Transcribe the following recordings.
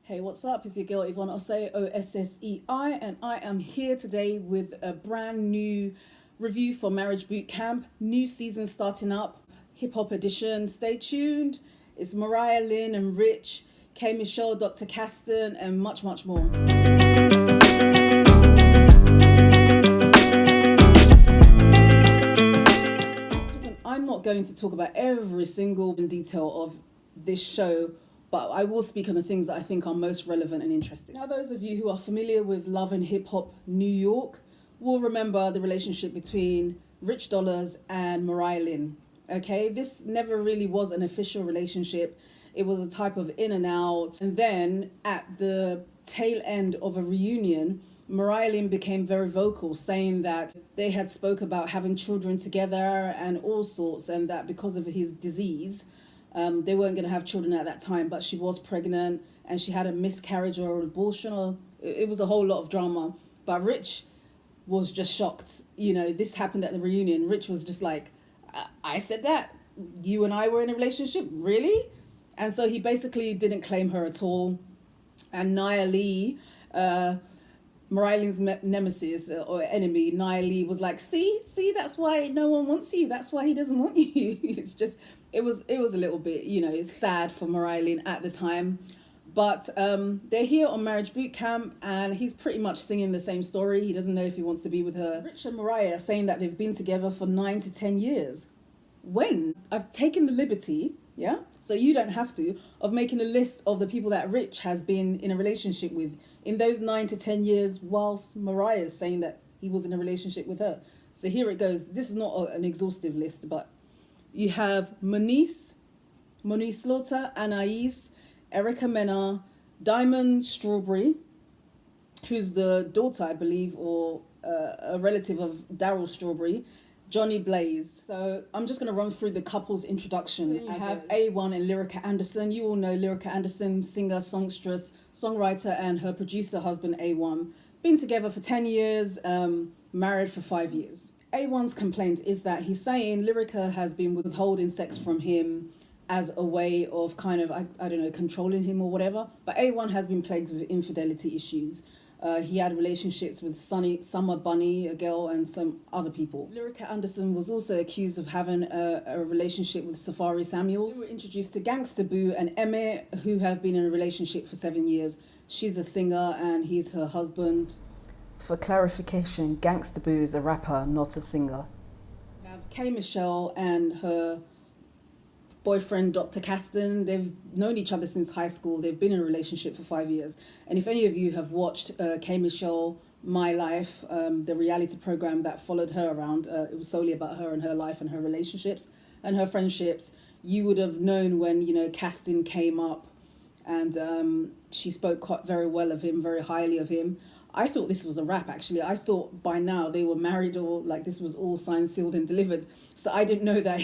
Hey, what's up? It's your girl Yvonne Ossei, Ossei, and I am here today with a brand new review for Marriage Bootcamp. New season starting up, hip hop edition. Stay tuned. It's Mariahlynn and Rich, Michelle, Dr. Kaston, and much, much more. I'm not going to talk about every single detail of this show, but I will speak on the things that I think are most relevant and interesting. Now, those of you who are familiar with Love and Hip Hop New York will remember the relationship between Rich Dollaz and Mariahlynn. Okay, this never really was an official relationship. It was a type of in and out. And then at the tail end of a reunion, Mariahlynn became very vocal, saying that they had spoke about having children together and all sorts, and that because of his disease, they weren't going to have children at that time, but she was pregnant and she had a miscarriage or an abortion, or it was a whole lot of drama. But Rich was just shocked. You know, this happened at the reunion. Rich was just like, I said that? You and I were in a relationship? Really? And so he basically didn't claim her at all. And Nia Lee, Mariahlynn's nemesis or enemy, Nia Lee, was like, see, that's why no one wants you. That's why he doesn't want you. It's just, it was a little bit, sad for Mariahlynn at the time. But they're here on Marriage Bootcamp, and he's pretty much singing the same story. He doesn't know if he wants to be with her. Rich and Mariah are saying that they've been together for 9 to 10 years. When? I've taken the liberty, so you don't have to, of making a list of the people that Rich has been in a relationship with in those 9 to 10 years, whilst Mariah is saying that he was in a relationship with her. So here it goes. This is not an exhaustive list, but you have Moniece Slaughter, Anais, Erica Mena, Diamond Strawberry, who's the daughter, I believe, or a relative of Daryl Strawberry, Johnny Blaze. So I'm just going to run through the couple's introduction. You have A1 and Lyrica Anderson. You all know Lyrica Anderson, singer, songstress, songwriter, and her producer husband A1. Been together for 10 years, married for 5 years. A1's complaint is that he's saying Lyrica has been withholding sex from him as a way of kind of, I don't know, controlling him or whatever. But A1 has been plagued with infidelity issues. He had relationships with Summer Bunny, a girl, and some other people. Lyrica Anderson was also accused of having a relationship with Safari Samuels. We were introduced to Gangsta Boo and Emmet, who have been in a relationship for 7 years. She's a singer and he's her husband. For clarification, Gangsta Boo is a rapper, not a singer. We have Michelle and her boyfriend, Dr. Kaston. They've known each other since high school. They've been in a relationship for 5 years. And if any of you have watched Michelle, My Life, the reality program that followed her around, it was solely about her and her life and her relationships and her friendships. You would have known when, Kaston came up and she spoke very well of him, very highly of him. I thought this was a wrap, actually. I thought by now they were married, or like this was all signed, sealed and delivered. So I didn't know that,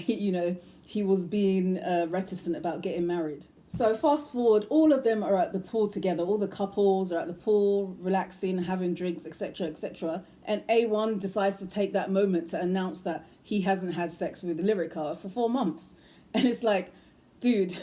he was being reticent about getting married. So fast forward, all of them are at the pool together. All the couples are at the pool, relaxing, having drinks, etc., etc. And A1 decides to take that moment to announce that he hasn't had sex with Lyrica for 4 months. And it's like, dude,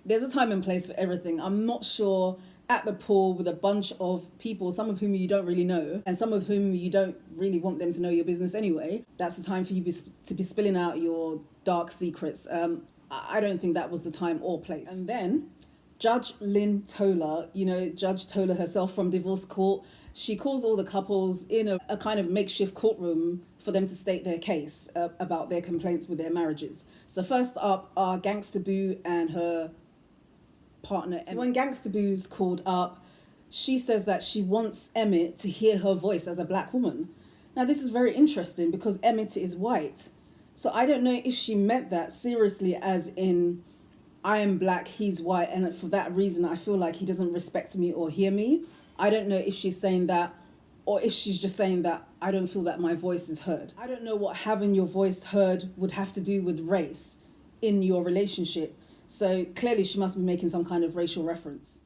there's a time and place for everything. I'm not sure at the pool with a bunch of people, some of whom you don't really know, and some of whom you don't really want them to know your business anyway. That's the time for you to be spilling out your dark secrets. I don't think that was the time or place. And then Judge Lynn Tola, Judge Tola herself from divorce court, she calls all the couples in a kind of makeshift courtroom for them to state their case about their complaints with their marriages. So first up are Gangsta Boo and her partner. So when Gangsta Boo's called up, she says that she wants Emmet to hear her voice as a black woman. Now this is very interesting because Emmet is white. So I don't know if she meant that seriously, as in I am black, he's white, and for that reason I feel like he doesn't respect me or hear me. I don't know if she's saying that, or if she's just saying that I don't feel that my voice is heard. I don't know what having your voice heard would have to do with race in your relationship. So clearly she must be making some kind of racial reference.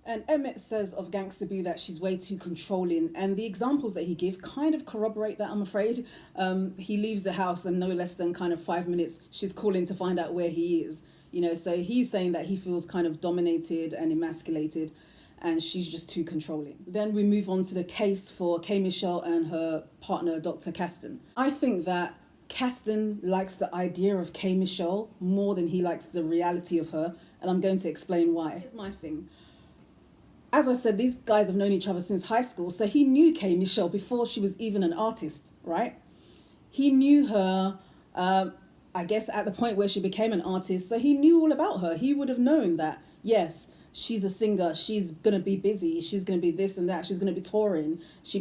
And Emmet says of Gangsta Boo that she's way too controlling, and the examples that he gives kind of corroborate that, I'm afraid. He leaves the house and no less than kind of 5 minutes she's calling to find out where he is. So he's saying that he feels kind of dominated and emasculated. and she's just too controlling. Then we move on to the case for K. Michelle and her partner, Dr. Kaston. I think that Kaston likes the idea of K. Michelle more than he likes the reality of her, and I'm going to explain why. Here's my thing. As I said, these guys have known each other since high school, so he knew K. Michelle before she was even an artist, right? He knew her, I guess, at the point where she became an artist, so he knew all about her. He would have known that, yes, she's a singer, she's going to be busy, she's going to be this and that, she's going to be touring, she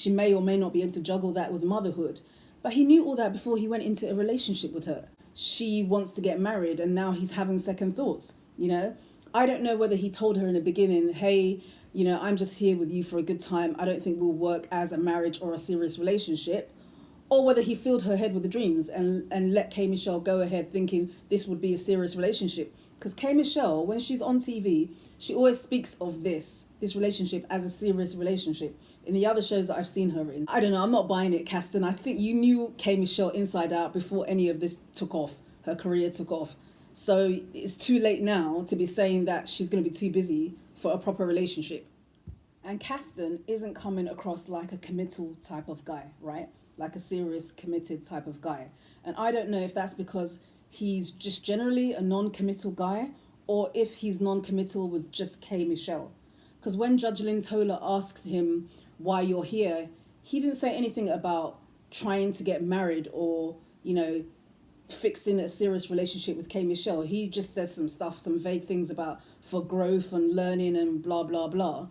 may or may not be able to juggle that with motherhood. But he knew all that before he went into a relationship with her. She wants to get married and now he's having second thoughts, you know? I don't know whether he told her in the beginning, hey, you know, I'm just here with you for a good time, I don't think we'll work as a marriage or a serious relationship. Or whether he filled her head with the dreams and let K. Michelle go ahead thinking this would be a serious relationship. Because K. Michelle, when she's on TV, she always speaks of this relationship as a serious relationship. In the other shows that I've seen her in, I don't know, I'm not buying it, Kaston. I think you knew K. Michelle inside out before any of this took off, her career took off. So it's too late now to be saying that she's going to be too busy for a proper relationship. And Kaston isn't coming across like a committal type of guy, right? Like a serious, committed type of guy. And I don't know if that's because he's just generally a non-committal guy, or if he's non-committal with just K. Michelle. Because when Judge Lynn asked him why you're here, he didn't say anything about trying to get married or, you know, fixing a serious relationship with K. Michelle. He just said some stuff, some vague things about for growth and learning and blah, blah, blah.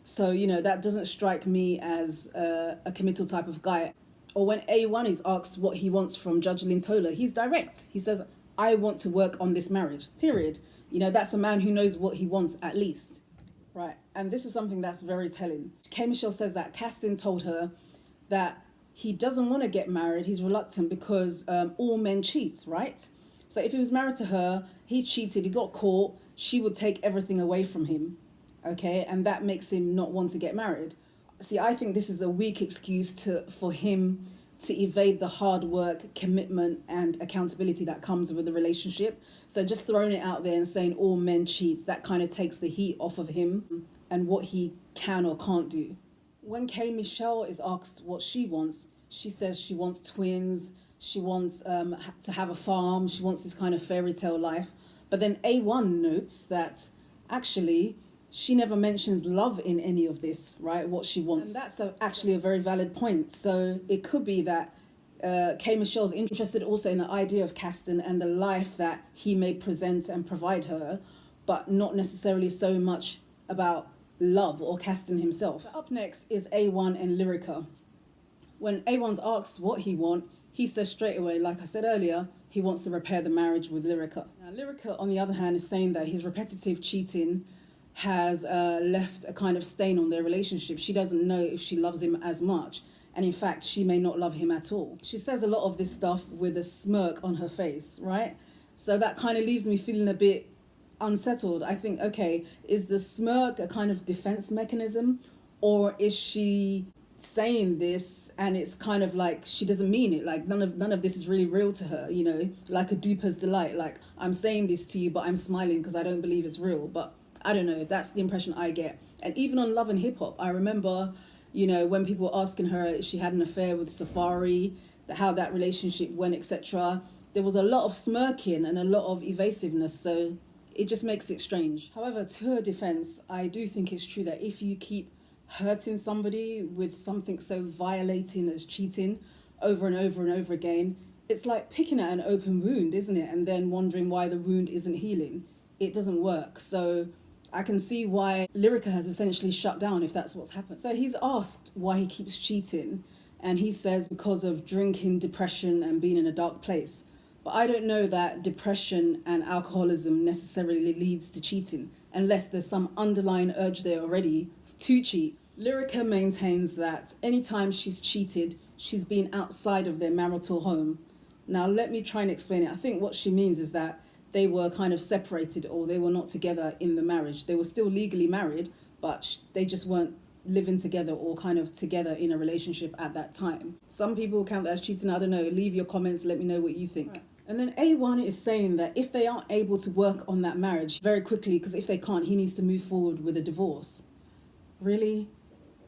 So, you know, that doesn't strike me as a committal type of guy. Or when A1 is asked what he wants from Judge Lynn, he's direct. He says, I want to work on this marriage, period. You know, that's a man who knows what he wants at least. Right, and this is something that's very telling. K. Michelle says that Kaston told her that he doesn't want to get married, he's reluctant because all men cheat, right? So if he was married to her, he cheated, he got caught, she would take everything away from him, okay? And that makes him not want to get married. See, I think this is a weak excuse for him to evade the hard work, commitment, and accountability that comes with a relationship. So just throwing it out there and saying all men cheat, that kind of takes the heat off of him and what he can or can't do. When K. Michelle is asked what she wants, she says she wants twins, she wants to have a farm, she wants this kind of fairy tale life. But then A1 notes that actually she never mentions love in any of this, right? What she wants. And that's actually a very valid point. So it could be that K. Michelle's interested also in the idea of Kaston and the life that he may present and provide her, but not necessarily so much about love or Kaston himself. Up next is A1 and Lyrica. When A1's asked what he wants, he says straight away, like I said earlier, he wants to repair the marriage with Lyrica. Now, Lyrica, on the other hand, is saying that his repetitive cheating has left a kind of stain on their relationship. She doesn't know if she loves him as much. And in fact, she may not love him at all. She says a lot of this stuff with a smirk on her face, right? So that kind of leaves me feeling a bit unsettled. I think, okay, is the smirk a kind of defense mechanism? Or is she saying this and it's kind of like she doesn't mean it? Like none of this is really real to her, you know, like a duper's delight. Like, I'm saying this to you, but I'm smiling because I don't believe it's real. But I don't know, that's the impression I get. And even on Love and Hip Hop, I remember, you know, when people were asking her if she had an affair with Safari, how that relationship went, etc. There was a lot of smirking and a lot of evasiveness, so it just makes it strange. However, to her defense, I do think it's true that if you keep hurting somebody with something so violating as cheating over and over and over again, it's like picking at an open wound, isn't it? And then wondering why the wound isn't healing. It doesn't work. So I can see why Lyrica has essentially shut down if that's what's happened. So he's asked why he keeps cheating, and he says because of drinking, depression, and being in a dark place. But I don't know that depression and alcoholism necessarily leads to cheating, unless there's some underlying urge there already to cheat. Lyrica maintains that anytime she's cheated, she's been outside of their marital home. Now, let me try and explain it. I think what she means is that they were kind of separated, or they were not together in the marriage. They were still legally married, but they just weren't living together or kind of together in a relationship at that time. Some people count that as cheating. I don't know. Leave your comments. Let me know what you think. Right. And then A1 is saying that if they aren't able to work on that marriage very quickly, because if they can't, he needs to move forward with a divorce. Really?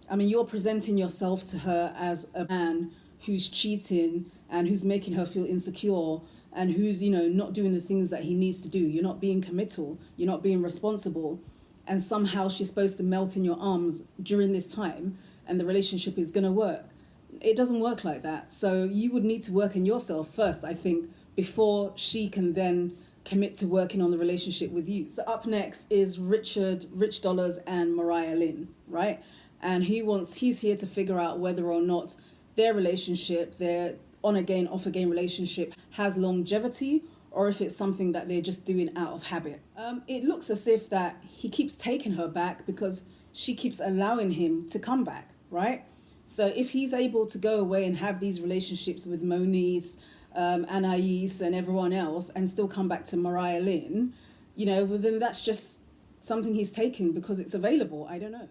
I mean, you're presenting yourself to her as a man who's cheating and who's making her feel insecure and who's, not doing the things that he needs to do. You're not being committal. You're not being responsible. And somehow she's supposed to melt in your arms during this time and the relationship is going to work. It doesn't work like that. So you would need to work in yourself first, I think, before she can then commit to working on the relationship with you. So up next is Rich Dollaz and Mariahlynn, right? And he's here to figure out whether or not their relationship, their on-again, off-again relationship has longevity, or if it's something that they're just doing out of habit. It looks as if that he keeps taking her back because she keeps allowing him to come back, right? So if he's able to go away and have these relationships with Moniece, Anais and everyone else and still come back to Mariahlynn, well, then that's just something he's taken because it's available. I don't know.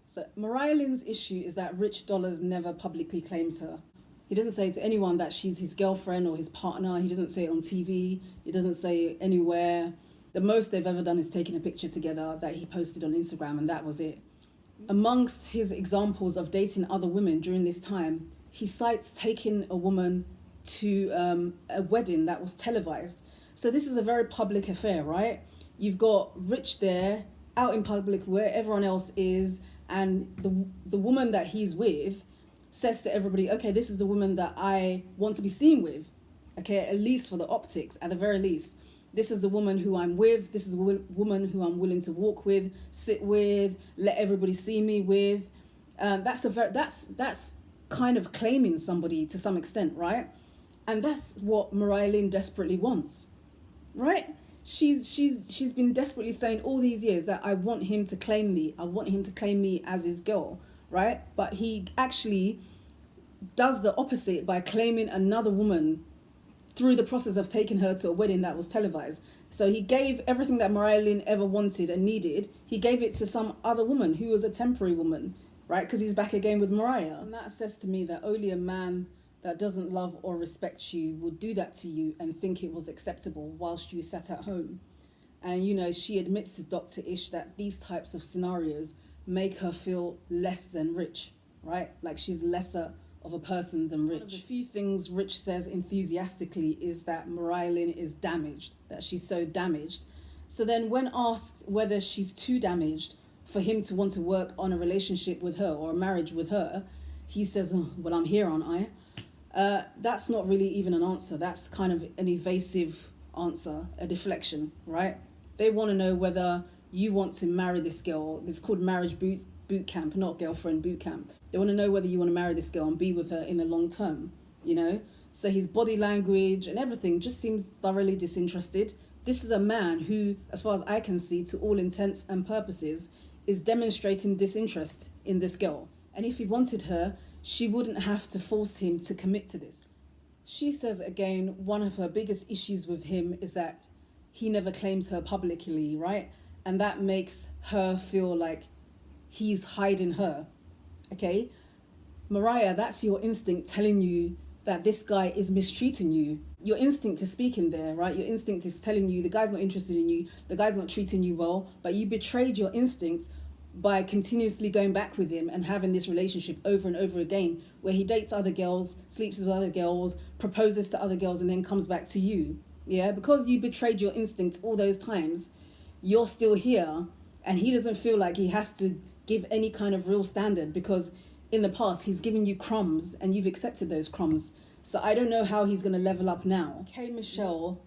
So Mariahlynn's issue is that Rich Dollaz never publicly claims her. He doesn't say to anyone that she's his girlfriend or his partner. He doesn't say it on TV. He doesn't say it anywhere. The most they've ever done is taking a picture together that he posted on Instagram, and that was it. Amongst his examples of dating other women during this time, he cites taking a woman to a wedding that was televised. So this is a very public affair, right? You've got Rich there, out in public where everyone else is, and the woman that he's with says to everybody, okay, this is the woman that I want to be seen with, okay, at least for the optics, at the very least. This is the woman who I'm with. This is the woman who I'm willing to walk with, sit with, let everybody see me with. That's kind of claiming somebody to some extent, right? And that's what Mariahlynn desperately wants, right? She's been desperately saying all these years that I want him to claim me. I want him to claim me as his girl, right? But he actually does the opposite by claiming another woman through the process of taking her to a wedding that was televised. So he gave everything that Mariahlynn ever wanted and needed. He gave it to some other woman who was a temporary woman, right? Because he's back again with Mariah. And that says to me that only a man that doesn't love or respect you will do that to you and think it was acceptable whilst you sat at home. And, she admits to Dr. Ish that these types of scenarios make her feel less than Rich, right? Like she's lesser of a person than Rich. One of the few things Rich says enthusiastically is that Mariahlynn is damaged, that she's so damaged. So then when asked whether she's too damaged for him to want to work on a relationship with her or a marriage with her, he says, oh, well, I'm here, aren't I? That's not really even an answer. That's kind of an evasive answer, a deflection, right? They want to know whether you want to marry this girl. It's called marriage boot camp, not girlfriend boot camp. They want to know whether you want to marry this girl and be with her in the long term, So his body language and everything just seems thoroughly disinterested. This is a man who, as far as I can see, to all intents and purposes, is demonstrating disinterest in this girl. And if he wanted her, she wouldn't have to force him to commit to this. She says, again, one of her biggest issues with him is that he never claims her publicly, right? And that makes her feel like he's hiding her, okay? Mariah, that's your instinct telling you that this guy is mistreating you. Your instinct is speaking there, right? Your instinct is telling you the guy's not interested in you, the guy's not treating you well, but you betrayed your instinct by continuously going back with him and having this relationship over and over again where he dates other girls, sleeps with other girls, proposes to other girls, and then comes back to you. Yeah, because you betrayed your instincts all those times, you're still here, and he doesn't feel like he has to give any kind of real standard because in the past he's given you crumbs and you've accepted those crumbs. So I don't know how he's going to level up now. Michelle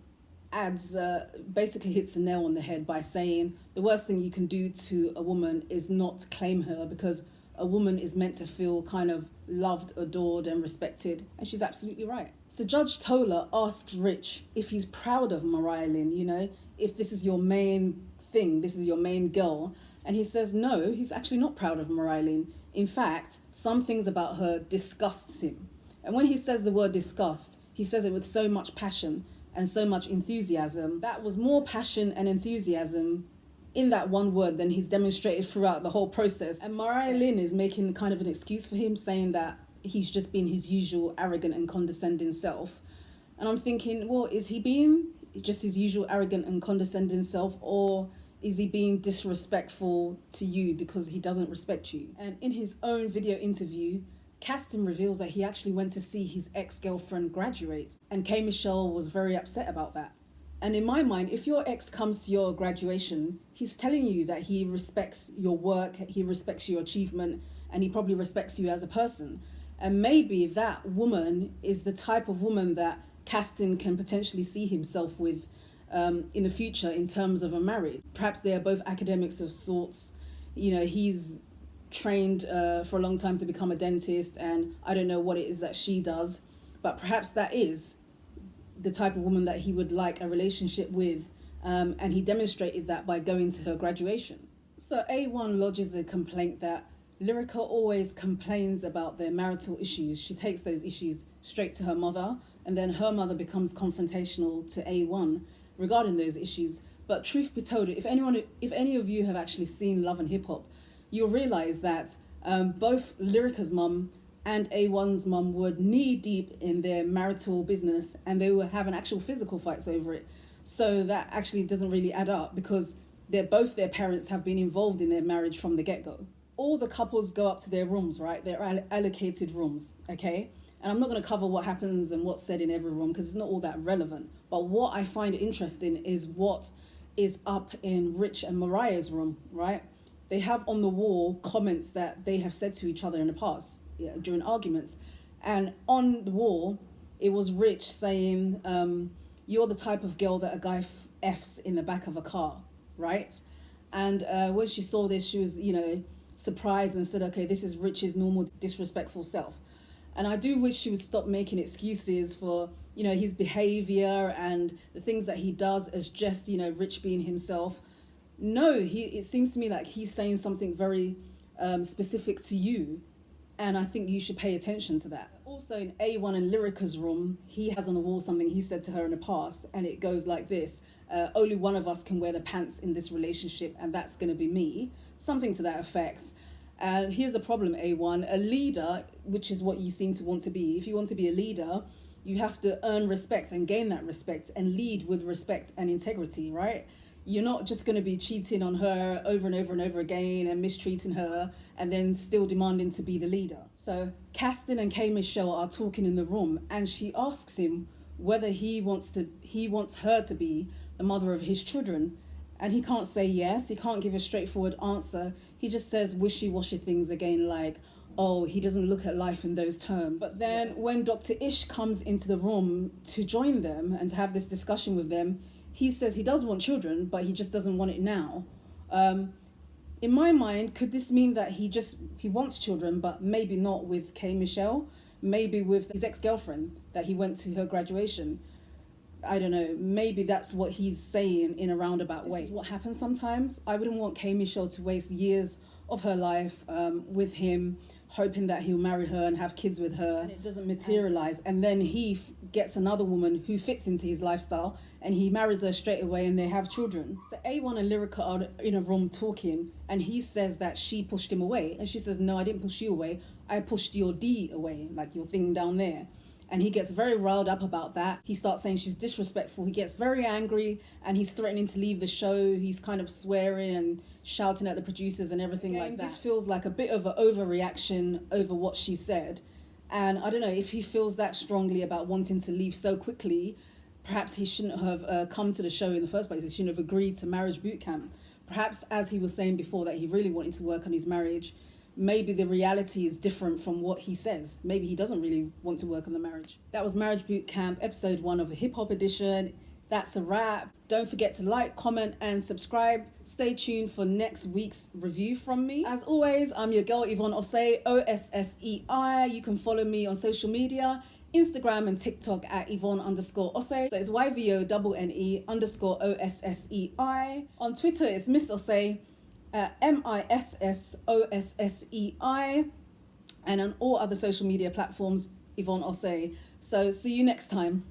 basically hits the nail on the head by saying the worst thing you can do to a woman is not claim her, because a woman is meant to feel kind of loved, adored and respected. And she's absolutely right. So Judge Tola asked Rich if he's proud of Mariahlynn, if this is your main thing, this is your main girl. And he says no, he's actually not proud of Mariahlynn. In fact, some things about her disgusts him. And when he says the word disgust, he says it with so much passion and so much enthusiasm. That was more passion and enthusiasm in that one word than he's demonstrated throughout the whole process. And Mariahlynn is making kind of an excuse for him, saying that he's just been his usual arrogant and condescending self. And I'm thinking, well, is he being just his usual arrogant and condescending self, or is he being disrespectful to you because he doesn't respect you? And in his own video interview, Kaston reveals that he actually went to see his ex-girlfriend graduate, and K. Michelle was very upset about that. And in my mind, if your ex comes to your graduation, he's telling you that he respects your work, he respects your achievement, and he probably respects you as a person. And maybe that woman is the type of woman that Kaston can potentially see himself with in the future in terms of a marriage. Perhaps they are both academics of sorts. You know, he's trained for a long time to become a dentist, and I don't know what it is that she does, but perhaps that is the type of woman that he would like a relationship with, and he demonstrated that by going to her graduation. So A1 lodges a complaint that Lyrica always complains about their marital issues. She takes those issues straight to her mother, and then her mother becomes confrontational to A1 regarding those issues. But truth be told, if any of you have actually seen Love and Hip Hop, you'll realize that both Lyrica's mum and A1's mum were knee deep in their marital business, and they were having actual physical fights over it. So that actually doesn't really add up, because both their parents have been involved in their marriage from the get-go. All the couples go up to their rooms, right? Their allocated rooms, okay? And I'm not going to cover what happens and what's said in every room, because it's not all that relevant. But what I find interesting is what is up in Rich and Mariah's room, right? They have on the wall comments that they have said to each other in the past, during arguments. And on the wall, it was Rich saying, you're the type of girl that a guy F's in the back of a car, right? And when she saw this, she was, surprised and said, okay, this is Rich's normal disrespectful self. And I do wish she would stop making excuses for, his behavior and the things that he does as just, Rich being himself. No, it seems to me like he's saying something very specific to you, and I think you should pay attention to that. Also, in A1 and Lyrica's room, he has on the wall something he said to her in the past, and it goes like this: only one of us can wear the pants in this relationship, and that's going to be me. Something to that effect. And here's the problem, A1. A leader, which is what you seem to want to be, if you want to be a leader, you have to earn respect and gain that respect and lead with respect and integrity, right? You're not just going to be cheating on her over and over and over again and mistreating her and then still demanding to be the leader. So Kaston and K. Michelle are talking in the room, and she asks him whether he wants her to be the mother of his children. And he can't say yes. He can't give a straightforward answer. He just says wishy-washy things again, like, oh, he doesn't look at life in those terms. But then when Dr. Ish comes into the room to join them and to have this discussion with them, he says he does want children, but he just doesn't want it now. In my mind, could this mean that he wants children, but maybe not with K. Michelle, maybe with his ex-girlfriend that he went to her graduation? I don't know, maybe that's what he's saying in a roundabout way. This is what happens sometimes. I wouldn't want K. Michelle to waste years of her life with him, hoping that he'll marry her and have kids with her, and it doesn't materialize. And then he gets another woman who fits into his lifestyle, and he marries her straight away, and they have children. So A1 and Lyrica are in a room talking, and he says that she pushed him away, and she says, no, I didn't push you away. I pushed your D away, like your thing down there. And he gets very riled up about that. He starts saying she's disrespectful. He gets very angry, and he's threatening to leave the show. He's kind of swearing and shouting at the producers and everything like that. This feels like a bit of an overreaction over what she said. And I don't know, if he feels that strongly about wanting to leave so quickly, perhaps he shouldn't have come to the show in the first place. He shouldn't have agreed to Marriage Bootcamp. Perhaps, as he was saying before, that he really wanted to work on his marriage. Maybe the reality is different from what he says. Maybe he doesn't really want to work on the marriage. That was Marriage Bootcamp, episode 1 of the Hip Hop edition. That's a wrap. Don't forget to like, comment, and subscribe. Stay tuned for next week's review from me. As always, I'm your girl, Yvonne Ossei, Ossei. You can follow me on social media, Instagram and TikTok at Yvonne_Ossei. So it's YVONE_OSSEI. On Twitter, it's Miss Ossei. MISSOSSEI, and on all other social media platforms, Yvonne Ossei. So see you next time.